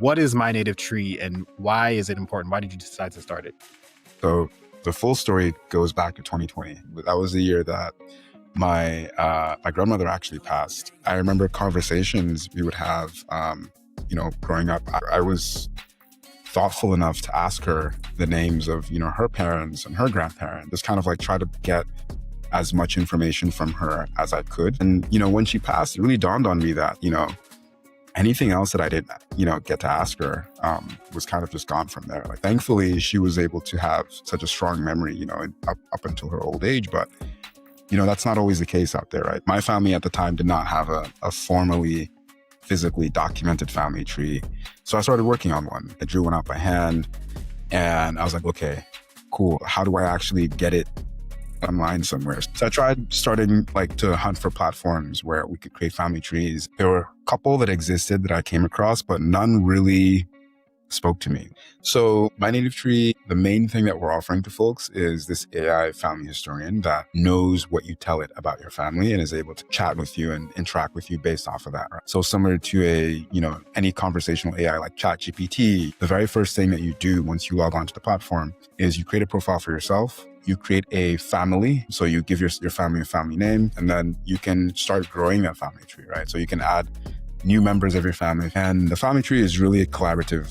what is My Native Tree and why is it important? Why did you decide to start it? So the full story goes back to 2020. That was the year that my grandmother actually passed. I remember conversations we would have, growing up. I was thoughtful enough to ask her the names of, her parents and her grandparents, just kind of like try to get as much information from her as I could. And, when she passed, it really dawned on me that, anything else that I didn't, get to ask her was kind of just gone from there. Like, thankfully, she was able to have such a strong memory, up until her old age. But, that's not always the case out there, right? My family at the time did not have a formally, physically documented family tree. So I started working on one. I drew one out by hand and I was like, okay, cool. How do I actually get it online somewhere? So I tried starting to hunt for platforms where we could create family trees. There were a couple that existed that I came across, but none really spoke to me. So My Native Tree, the main thing that we're offering to folks is this AI family historian that knows what you tell it about your family and is able to chat with you and interact with you based off of that. Right? So similar to any conversational AI like ChatGPT, the very first thing that you do once you log onto the platform is you create a profile for yourself. You create a family. So you give your family a family name, and then you can start growing that family tree, right? So you can add new members of your family. And the family tree is really a collaborative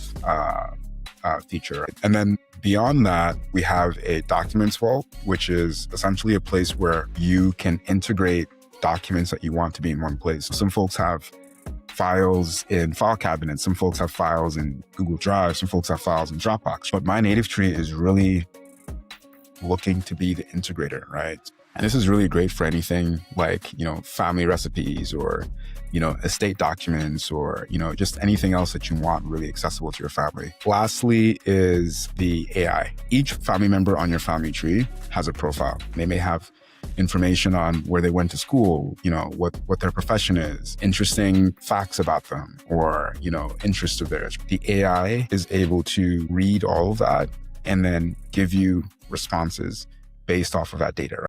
feature. Right? And then beyond that, we have a documents vault, which is essentially a place where you can integrate documents that you want to be in one place. Some folks have files in file cabinets. Some folks have files in Google Drive. Some folks have files in Dropbox. But My Native Tree is really looking to be the integrator, right? And this is really great for anything like, family recipes or, estate documents or, just anything else that you want really accessible to your family. Lastly is the AI. Each family member on your family tree has a profile. They may have information on where they went to school, what their profession is, interesting facts about them, or, interests of theirs. The AI is able to read all of that and then give you responses based off of that data. Right?